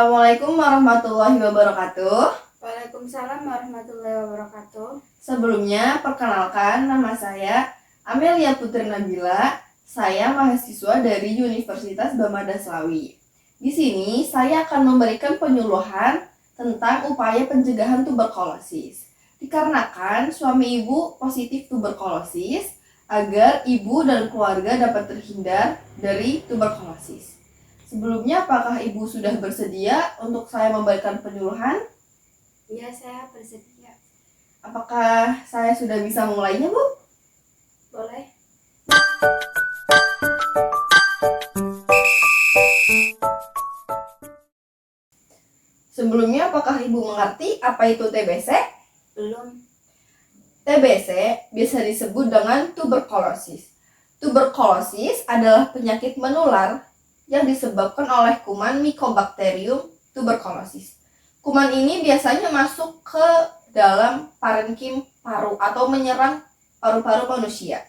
Assalamualaikum warahmatullahi wabarakatuh. Waalaikumsalam warahmatullahi wabarakatuh. Sebelumnya, perkenalkan nama saya Amelia Putri Nabila. Saya mahasiswa dari Universitas Bamada Slawi. Di sini saya akan memberikan penyuluhan tentang upaya pencegahan tuberkulosis. Dikarenakan suami ibu positif tuberkulosis, agar ibu dan keluarga dapat terhindar dari tuberkulosis. Sebelumnya, apakah ibu sudah bersedia untuk saya memberikan penyuluhan? Iya, saya bersedia. Apakah saya sudah bisa memulainya, Bu? Boleh? Sebelumnya, apakah ibu mengerti apa itu TBC? Belum. TBC bisa disebut dengan tuberkulosis. Tuberkulosis adalah penyakit menular yang disebabkan oleh kuman Mycobacterium tuberculosis. Kuman ini biasanya masuk ke dalam parenkim paru atau menyerang paru-paru manusia.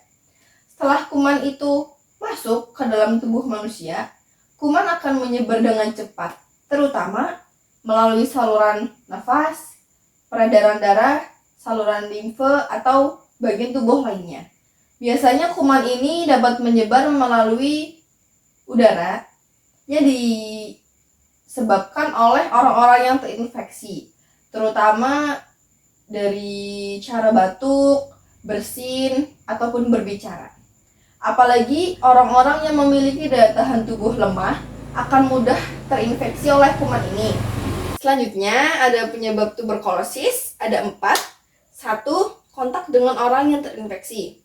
Setelah kuman itu masuk ke dalam tubuh manusia, kuman akan menyebar dengan cepat, terutama melalui saluran nafas, peredaran darah, saluran limfe, atau bagian tubuh lainnya. Biasanya kuman ini dapat menyebar melalui udara yang disebabkan oleh orang-orang yang terinfeksi, terutama dari cara batuk, bersin, ataupun berbicara. Apalagi orang-orang yang memiliki daya tahan tubuh lemah akan mudah terinfeksi oleh kuman ini. Selanjutnya ada penyebab tuberkulosis, ada 4. 1. Kontak dengan orang yang terinfeksi.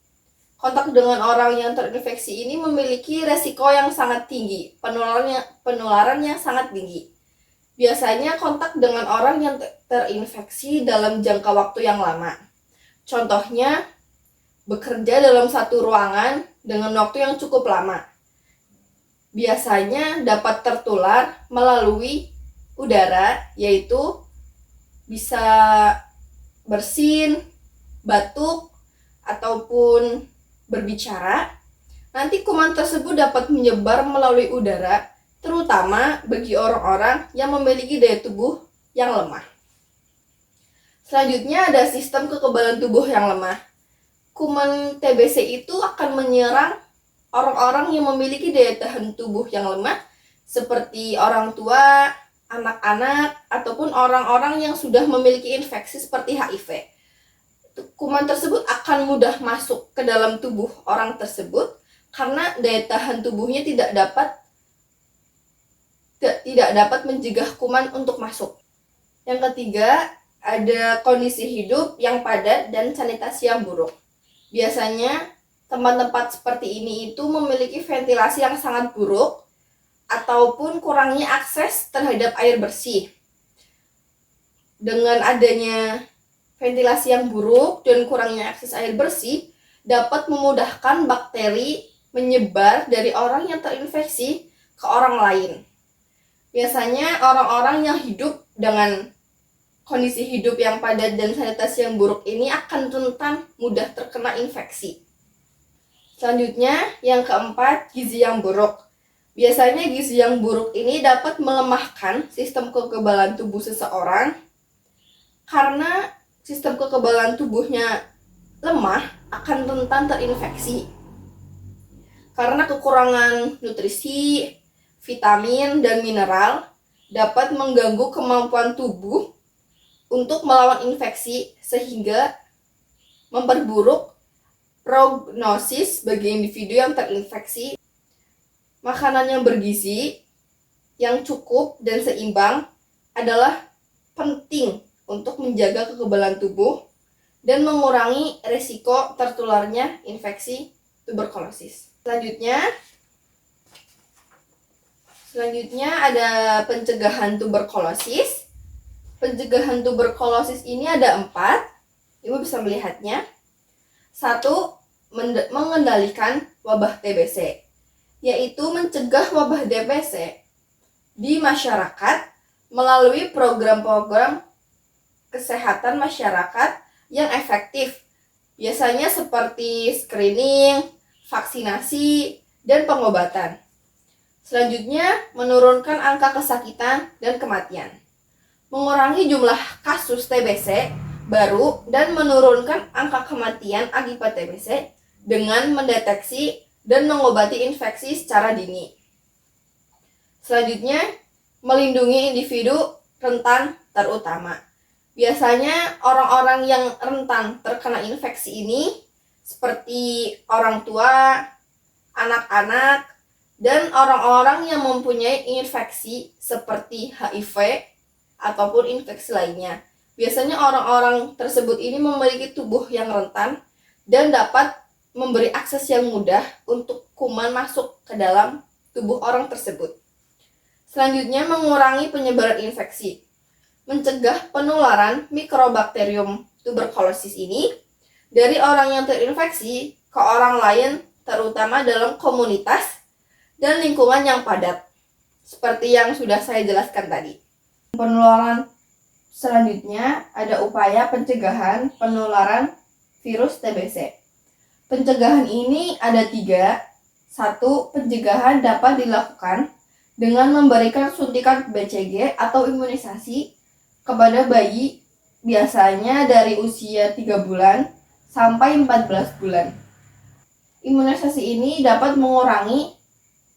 Kontak dengan orang yang terinfeksi ini memiliki resiko yang sangat tinggi, penularan yang sangat tinggi. Biasanya kontak dengan orang yang terinfeksi dalam jangka waktu yang lama. Contohnya, bekerja dalam satu ruangan dengan waktu yang cukup lama. Biasanya dapat tertular melalui udara, yaitu bisa bersin, batuk, ataupun berbicara. Nanti kuman tersebut dapat menyebar melalui udara, terutama bagi orang-orang yang memiliki daya tubuh yang lemah. Selanjutnya ada sistem kekebalan tubuh yang lemah. Kuman TBC itu akan menyerang orang-orang yang memiliki daya tahan tubuh yang lemah, seperti orang tua, anak-anak, ataupun orang-orang yang sudah memiliki infeksi seperti HIV. Kuman tersebut akan mudah masuk ke dalam tubuh orang tersebut karena daya tahan tubuhnya tidak dapat mencegah kuman untuk masuk. Yang ketiga, ada kondisi hidup yang padat dan sanitasi yang buruk. Biasanya tempat-tempat seperti ini itu memiliki ventilasi yang sangat buruk ataupun kurangnya akses terhadap air bersih. Dengan adanya ventilasi yang buruk dan kurangnya akses air bersih dapat memudahkan bakteri menyebar dari orang yang terinfeksi ke orang lain. Biasanya orang-orang yang hidup dengan kondisi hidup yang padat dan sanitasi yang buruk ini akan rentan mudah terkena infeksi. Selanjutnya, yang keempat, gizi yang buruk. Biasanya gizi yang buruk ini dapat melemahkan sistem kekebalan tubuh seseorang karena sistem kekebalan tubuhnya lemah akan rentan terinfeksi. Karena kekurangan nutrisi, vitamin, dan mineral dapat mengganggu kemampuan tubuh untuk melawan infeksi sehingga memperburuk prognosis bagi individu yang terinfeksi. Makanan yang bergizi, yang cukup dan seimbang adalah penting untuk menjaga kekebalan tubuh dan mengurangi risiko tertularnya infeksi tuberkulosis. Selanjutnya ada pencegahan tuberkulosis. Pencegahan tuberkulosis ini ada 4. Ibu bisa melihatnya. 1. Mengendalikan wabah TBC, yaitu mencegah wabah TBC di masyarakat melalui program-program kesehatan masyarakat yang efektif, biasanya seperti screening, vaksinasi, dan pengobatan. Selanjutnya, menurunkan angka kesakitan dan kematian. Mengurangi jumlah kasus TBC baru dan menurunkan angka kematian akibat TBC dengan mendeteksi dan mengobati infeksi secara dini. Selanjutnya, melindungi individu rentan terutama. Biasanya orang-orang yang rentan terkena infeksi ini seperti orang tua, anak-anak, dan orang-orang yang mempunyai infeksi seperti HIV ataupun infeksi lainnya. Biasanya orang-orang tersebut ini memiliki tubuh yang rentan dan dapat memberi akses yang mudah untuk kuman masuk ke dalam tubuh orang tersebut. Selanjutnya, mengurangi penyebaran infeksi. Mencegah penularan mikrobakterium tuberkulosis ini dari orang yang terinfeksi ke orang lain, terutama dalam komunitas dan lingkungan yang padat, seperti yang sudah saya jelaskan tadi. Penularan selanjutnya ada upaya pencegahan penularan virus TBC. Pencegahan ini ada 3. 1. Pencegahan dapat dilakukan dengan memberikan suntikan BCG atau imunisasi kepada bayi biasanya dari usia 3 bulan sampai 14 bulan. Imunisasi ini dapat mengurangi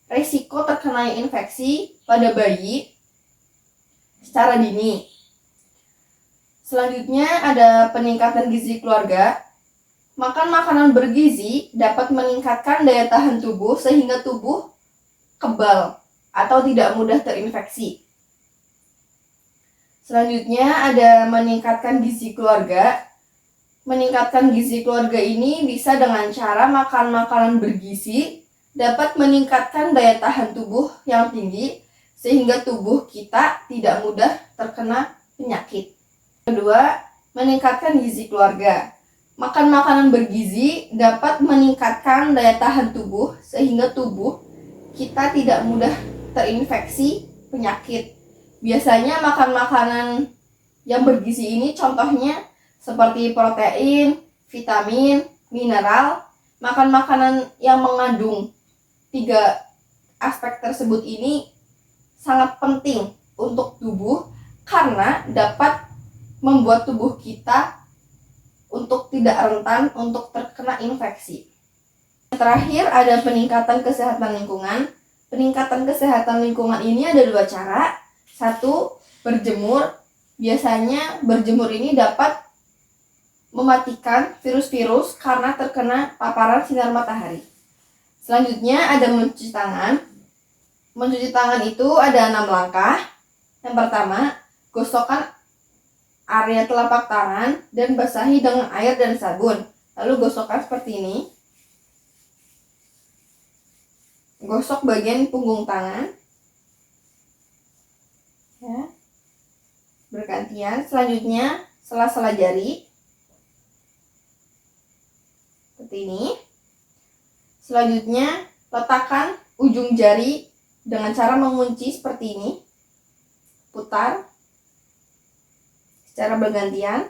risiko terkena infeksi pada bayi secara dini. Selanjutnya ada peningkatan gizi keluarga. Makan makanan bergizi dapat meningkatkan daya tahan tubuh sehingga tubuh kebal atau tidak mudah terinfeksi. Selanjutnya ada meningkatkan gizi keluarga. Meningkatkan gizi keluarga ini bisa dengan cara makan makanan bergizi, dapat meningkatkan daya tahan tubuh yang tinggi sehingga tubuh kita tidak mudah terkena penyakit. Kedua, meningkatkan gizi keluarga. Makan makanan bergizi dapat meningkatkan daya tahan tubuh sehingga tubuh kita tidak mudah terinfeksi penyakit. Biasanya makan makanan yang bergizi ini contohnya seperti protein, vitamin, mineral. Makan makanan yang mengandung 3 aspek tersebut ini sangat penting untuk tubuh karena dapat membuat tubuh kita untuk tidak rentan untuk terkena infeksi. Terakhir ada peningkatan kesehatan lingkungan. Peningkatan kesehatan lingkungan ini ada 2 cara. 1, berjemur. Biasanya berjemur ini dapat mematikan virus-virus karena terkena paparan sinar matahari. Selanjutnya ada mencuci tangan. Mencuci tangan itu ada 6 langkah. Yang pertama, gosokkan area telapak tangan dan basahi dengan air dan sabun. Lalu gosokkan seperti ini. Gosok bagian punggung tangan. Ya. Bergantian. Selanjutnya, sela-sela jari. Seperti ini. Selanjutnya, letakkan ujung jari dengan cara mengunci seperti ini. Putar secara bergantian.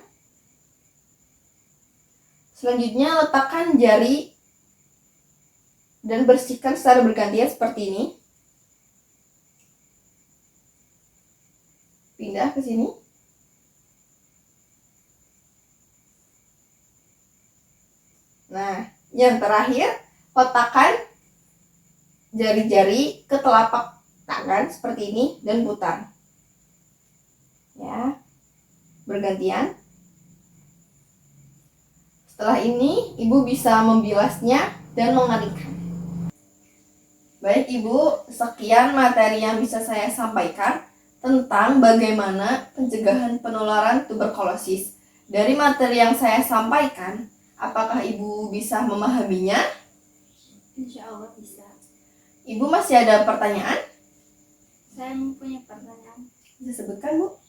Selanjutnya, letakkan jari dan bersihkan secara bergantian seperti ini. Pindah ke sini. Nah, yang terakhir, letakkan jari-jari ke telapak tangan seperti ini dan putar. Ya, bergantian. Setelah ini, Ibu bisa membilasnya dan mengeringkan. Baik Ibu, sekian materi yang bisa saya sampaikan tentang bagaimana pencegahan penularan tuberkulosis. Dari materi yang saya sampaikan, apakah Ibu bisa memahaminya? Insya Allah bisa. Ibu masih ada pertanyaan? Saya mempunyai pertanyaan. Bisa sebutkan, Bu?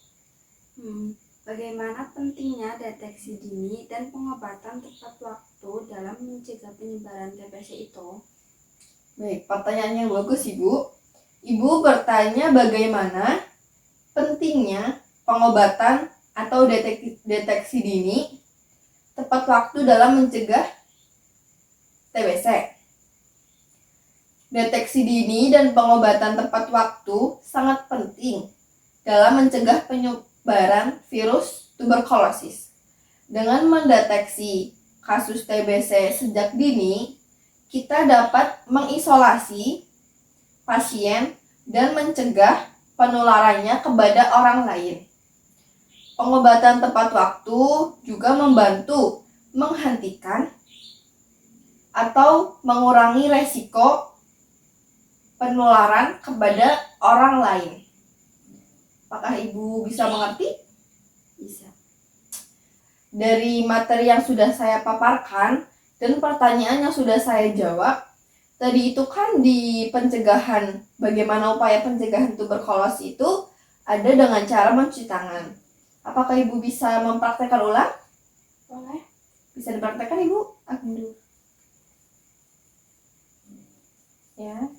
Bagaimana pentingnya deteksi dini dan pengobatan tepat waktu dalam mencegah penyebaran TBC itu? Baik, pertanyaan yang bagus Ibu. Ibu bertanya bagaimana pentingnya pengobatan atau deteksi dini tepat waktu dalam mencegah TBC. Deteksi dini dan pengobatan tepat waktu sangat penting dalam mencegah penyebaran virus tuberkulosis. Dengan mendeteksi kasus TBC sejak dini, kita dapat mengisolasi pasien dan mencegah penularannya kepada orang lain. Pengobatan tepat waktu juga membantu menghentikan atau mengurangi resiko penularan kepada orang lain. Apakah Ibu bisa mengerti? Bisa. Dari materi yang sudah saya paparkan dan pertanyaan yang sudah saya jawab, tadi itu kan di pencegahan, bagaimana upaya pencegahan tuberkulosis itu ada dengan cara mencuci tangan. Apakah Ibu bisa mempraktekkan ulang? Boleh? Bisa dipraktekkan Ibu? Aduh. Ya.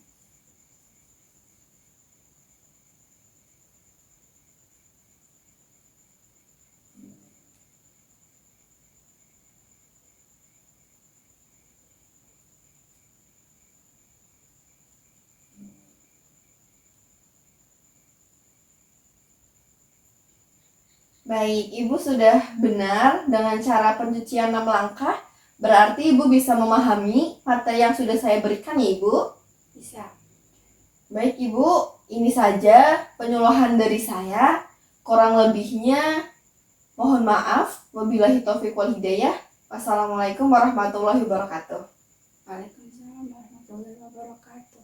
Baik, Ibu sudah benar dengan cara pencucian 6 langkah. Berarti Ibu bisa memahami materi yang sudah saya berikan ya Ibu? Bisa. Baik Ibu, ini saja penyuluhan dari saya. Kurang lebihnya mohon maaf. Wabillahi taufiq wal hidayah. Wassalamualaikum warahmatullahi wabarakatuh. Waalaikumsalam warahmatullahi wabarakatuh.